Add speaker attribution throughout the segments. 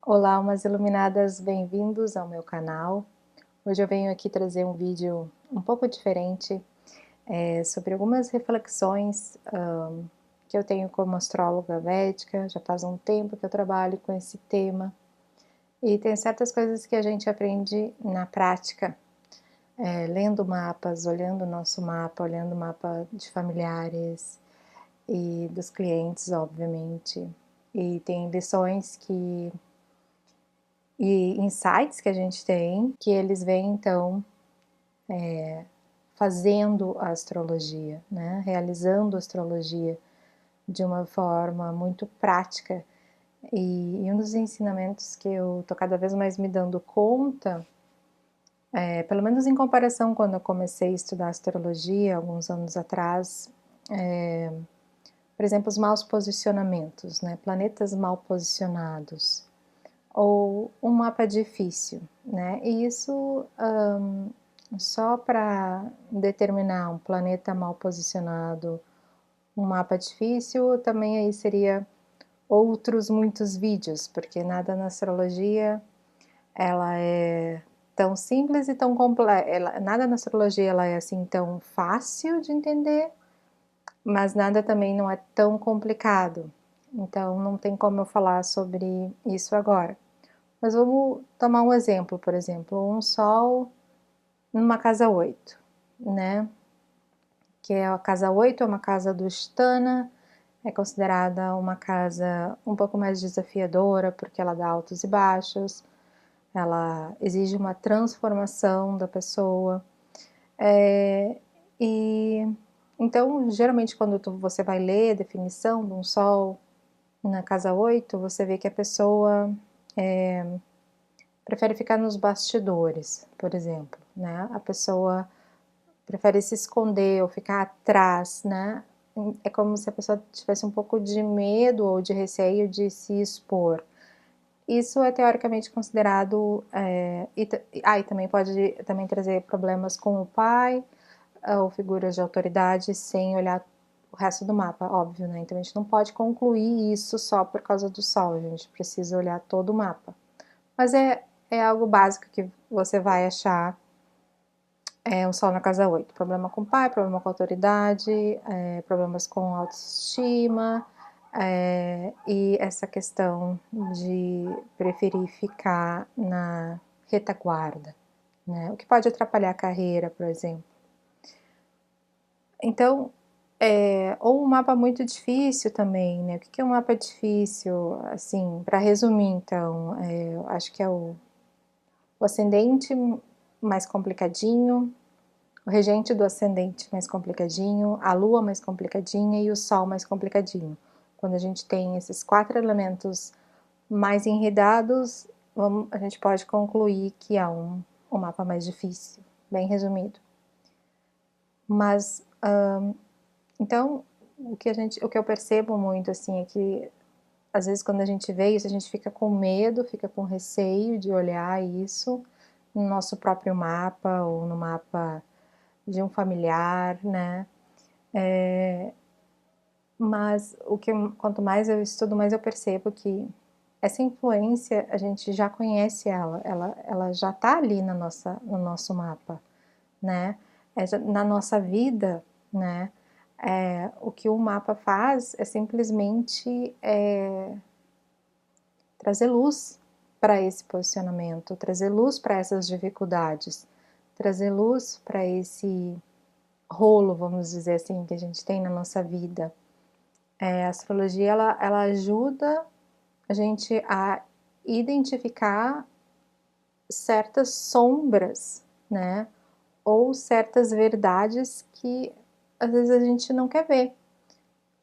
Speaker 1: Olá, umas iluminadas, bem-vindos ao meu canal. Hoje eu venho aqui trazer um vídeo um pouco diferente, sobre algumas reflexões que eu tenho como astróloga védica. Já faz um tempo que eu trabalho com esse tema e tem certas coisas que a gente aprende na prática, lendo mapas, olhando o nosso mapa, olhando o mapa de familiares e dos clientes, obviamente. E tem lições e insights que a gente tem, que eles vêm então fazendo a astrologia, né? Realizando a astrologia de uma forma muito prática. E um dos ensinamentos que eu tô cada vez mais me dando conta, pelo menos em comparação quando eu comecei a estudar astrologia alguns anos atrás, por exemplo, os maus posicionamentos, né? Planetas mal posicionados, ou um mapa difícil, né? E isso só para determinar um planeta mal posicionado, um mapa difícil, também aí seria outros muitos vídeos, porque nada na astrologia ela é tão simples e tão complexa, nada na astrologia ela é assim tão fácil de entender, mas nada também não é tão complicado. Então não tem como eu falar sobre isso agora. Mas vamos tomar um exemplo, por exemplo, um sol numa casa 8, né? Que é a casa 8, é uma casa do Sthana, é considerada uma casa um pouco mais desafiadora, porque ela dá altos e baixos, ela exige uma transformação da pessoa. E então, geralmente, quando você vai ler a definição de um sol na casa 8, você vê que a pessoa prefere ficar nos bastidores, por exemplo, né? A pessoa prefere se esconder ou ficar atrás, né? É como se a pessoa tivesse um pouco de medo ou de receio de se expor. Isso é teoricamente considerado, e também pode também trazer problemas com o pai, ou figuras de autoridade, sem olhar o resto do mapa, óbvio, né? Então a gente não pode concluir isso só por causa do sol, a gente precisa olhar todo o mapa. Mas é algo básico que você vai achar um sol na casa 8. Problema com o pai, problema com a autoridade, problemas com autoestima, e essa questão de preferir ficar na retaguarda, né? O que pode atrapalhar a carreira, por exemplo. Então, ou um mapa muito difícil também, né? O que é um mapa difícil? Assim, para resumir, então, eu acho que é o ascendente mais complicadinho, o regente do ascendente mais complicadinho, a lua mais complicadinha e o sol mais complicadinho. Quando a gente tem esses 4 elementos mais enredados, a gente pode concluir que é um mapa mais difícil, bem resumido. Mas, então, o que eu percebo muito, assim, é que às vezes quando a gente vê isso, a gente fica com medo, fica com receio de olhar isso no nosso próprio mapa ou no mapa de um familiar, né? Mas quanto mais eu estudo, mais eu percebo que essa influência a gente já conhece ela já está ali no nosso mapa, né? Na nossa vida, né? O que o mapa faz é simplesmente trazer luz para esse posicionamento, trazer luz para essas dificuldades, trazer luz para esse rolo, vamos dizer assim, que a gente tem na nossa vida. A astrologia ela ajuda a gente a identificar certas sombras, né? Ou certas verdades que às vezes a gente não quer ver,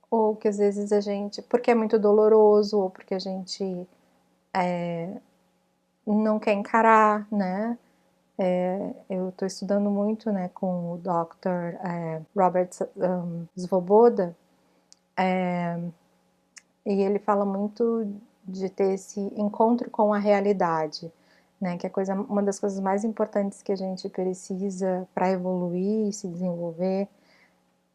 Speaker 1: ou que às vezes a gente, porque é muito doloroso, ou porque a gente não quer encarar, né? Eu estou estudando muito, né, com o Dr. Robert Svoboda, e ele fala muito de ter esse encontro com a realidade, né, que é uma das coisas mais importantes que a gente precisa para evoluir e se desenvolver,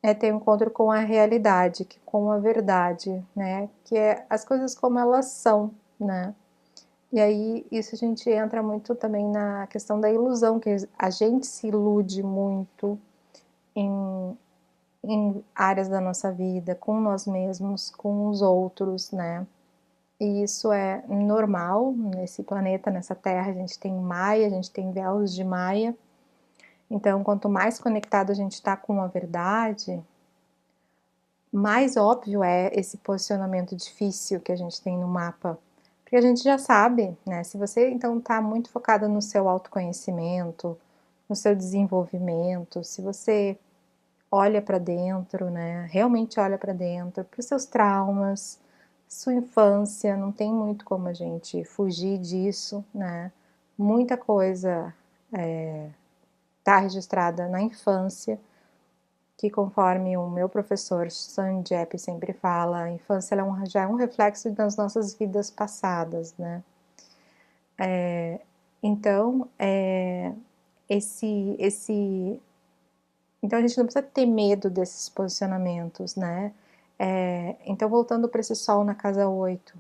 Speaker 1: é ter um encontro com a realidade, com a verdade, né, que é as coisas como elas são, né. E aí isso a gente entra muito também na questão da ilusão, que a gente se ilude muito em, em áreas da nossa vida, com nós mesmos, com os outros, né? E isso é normal nesse planeta, nessa Terra. A gente tem Maia, a gente tem véus de Maia. Então, quanto mais conectado a gente está com a verdade, mais óbvio é esse posicionamento difícil que a gente tem no mapa. Porque a gente já sabe, né? Se você então está muito focada no seu autoconhecimento, no seu desenvolvimento, se você olha para dentro, né? Realmente olha para dentro, para os seus traumas, sua infância, não tem muito como a gente fugir disso, né? Muita coisa está registrada na infância, que conforme o meu professor Sanjep sempre fala, a infância já é um reflexo das nossas vidas passadas, né? Então, então a gente não precisa ter medo desses posicionamentos, né? Então, voltando para esse sol na casa 8,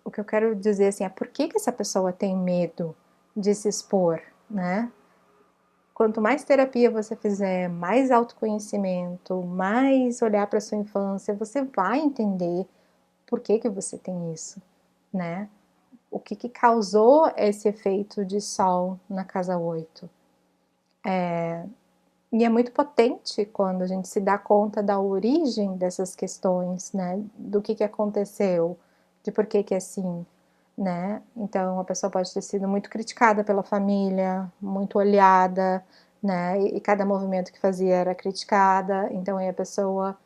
Speaker 1: o que eu quero dizer assim, é por que essa pessoa tem medo de se expor, né? Quanto mais terapia você fizer, mais autoconhecimento, mais olhar para sua infância, você vai entender por que você tem isso, né? O que causou esse efeito de sol na casa 8. E é muito potente quando a gente se dá conta da origem dessas questões, né? Do que aconteceu, de por que é assim, né? Então a pessoa pode ter sido muito criticada pela família, muito olhada, né? E cada movimento que fazia era criticada, então aí a pessoa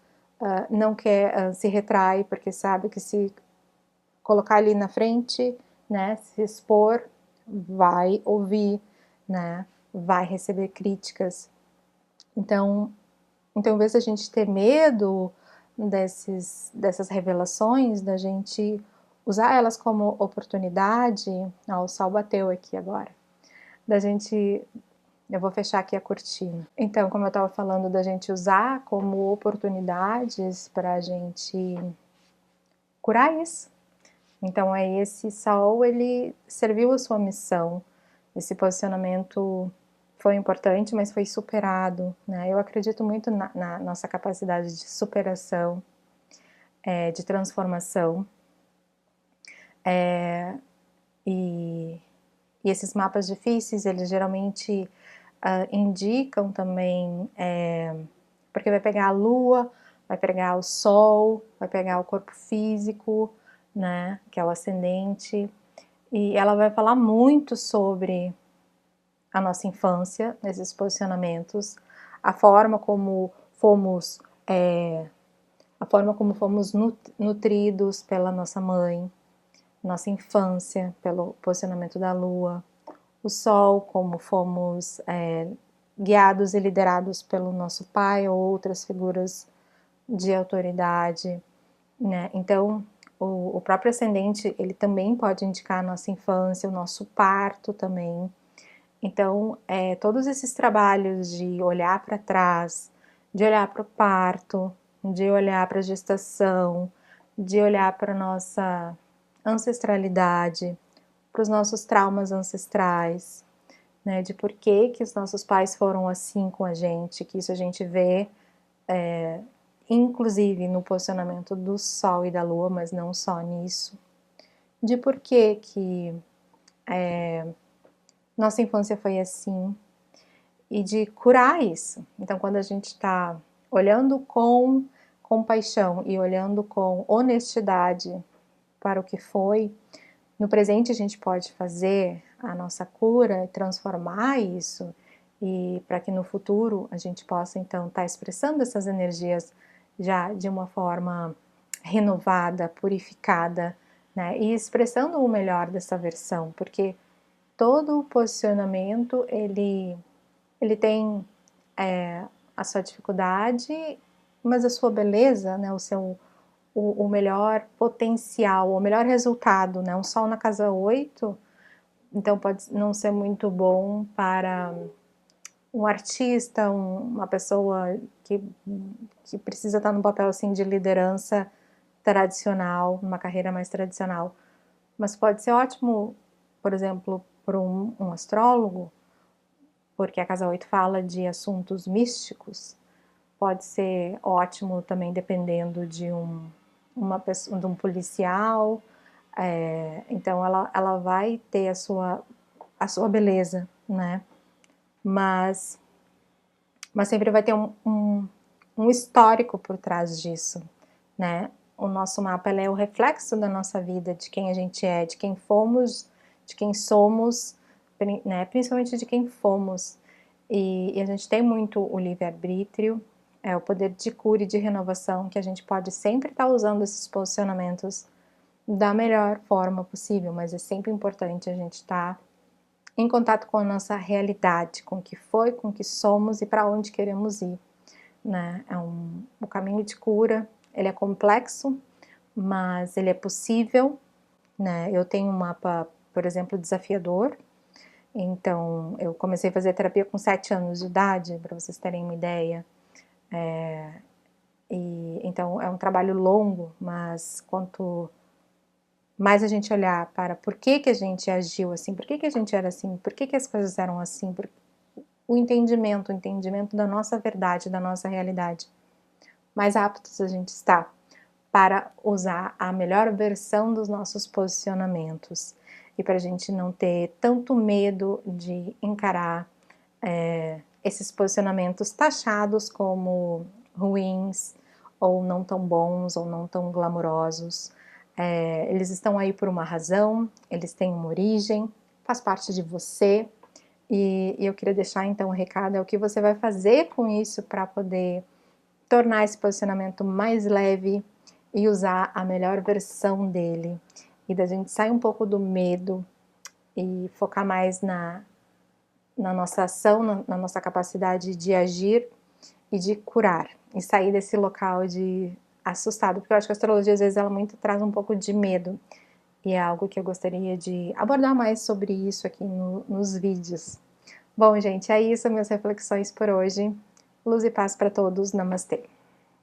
Speaker 1: não quer, se retrai, porque sabe que se colocar ali na frente, né? Se expor, vai ouvir, né? Vai receber críticas. Então, em vez da gente ter medo dessas revelações, da gente usar elas como oportunidade, o sol bateu aqui agora, da gente, eu vou fechar aqui a cortina. Então, como eu estava falando, da gente usar como oportunidades para a gente curar isso. Então, aí esse sol, ele serviu a sua missão, esse posicionamento foi importante, mas foi superado, né? Eu acredito muito na nossa capacidade de superação, de transformação, e, e esses mapas difíceis, eles geralmente indicam também, porque vai pegar a lua, vai pegar o sol, vai pegar o corpo físico, né, que é o ascendente, e ela vai falar muito sobre a nossa infância, nesses posicionamentos, a forma como fomos, a forma como fomos nutridos pela nossa mãe, nossa infância, pelo posicionamento da lua, o sol, como fomos guiados e liderados pelo nosso pai ou outras figuras de autoridade, né? Então, o próprio ascendente, ele também pode indicar a nossa infância, o nosso parto também. Então, todos esses trabalhos de olhar para trás, de olhar para o parto, de olhar para a gestação, de olhar para a nossa ancestralidade, para os nossos traumas ancestrais, né, de por que os nossos pais foram assim com a gente, que isso a gente vê, inclusive no posicionamento do Sol e da Lua, mas não só nisso, de por que nossa infância foi assim, e de curar isso. Então, quando a gente está olhando com compaixão e olhando com honestidade para o que foi, no presente a gente pode fazer a nossa cura, transformar isso, e para que no futuro a gente possa então estar expressando essas energias já de uma forma renovada, purificada, né? E expressando o melhor dessa versão, porque todo o posicionamento ele tem a sua dificuldade, mas a sua beleza, né? O melhor potencial, o melhor resultado, né? Um sol na casa 8, então pode não ser muito bom para um artista, uma pessoa que precisa estar num papel assim de liderança tradicional, numa carreira mais tradicional. mas pode ser ótimo, por exemplo, para um astrólogo, porque a casa 8 fala de assuntos místicos. Pode ser ótimo também dependendo de uma pessoa, de um policial. Então ela vai ter a sua beleza, né? Mas sempre vai ter um histórico por trás disso, né? O nosso mapa é o reflexo da nossa vida, de quem a gente é, de quem fomos, de quem somos, né? Principalmente de quem fomos. E a gente tem muito o livre-arbítrio, o poder de cura e de renovação, que a gente pode sempre estar usando esses posicionamentos da melhor forma possível, mas é sempre importante a gente estar em contato com a nossa realidade, com o que foi, com o que somos e para onde queremos ir, né? O caminho de cura, ele é complexo, mas ele é possível, né? Eu tenho um mapa, por exemplo, desafiador. Então, eu comecei a fazer terapia com 7 anos de idade, para vocês terem uma ideia. Então, é um trabalho longo, mas quanto mais a gente olhar para por que a gente agiu assim, por que a gente era assim, por que as coisas eram assim, o entendimento da nossa verdade, da nossa realidade, mais aptos a gente está para usar a melhor versão dos nossos posicionamentos e para a gente não ter tanto medo de encarar esses posicionamentos taxados como ruins, ou não tão bons, ou não tão glamurosos. Eles estão aí por uma razão, eles têm uma origem, faz parte de você, e eu queria deixar então o recado, é o que você vai fazer com isso para poder tornar esse posicionamento mais leve e usar a melhor versão dele. E da gente sair um pouco do medo e focar mais na nossa ação, na nossa capacidade de agir e de curar. E sair desse local de assustado, porque eu acho que a astrologia às vezes ela muito traz um pouco de medo. E é algo que eu gostaria de abordar mais sobre isso aqui nos vídeos. Bom, gente, é isso, minhas reflexões por hoje. Luz e paz para todos. Namastê.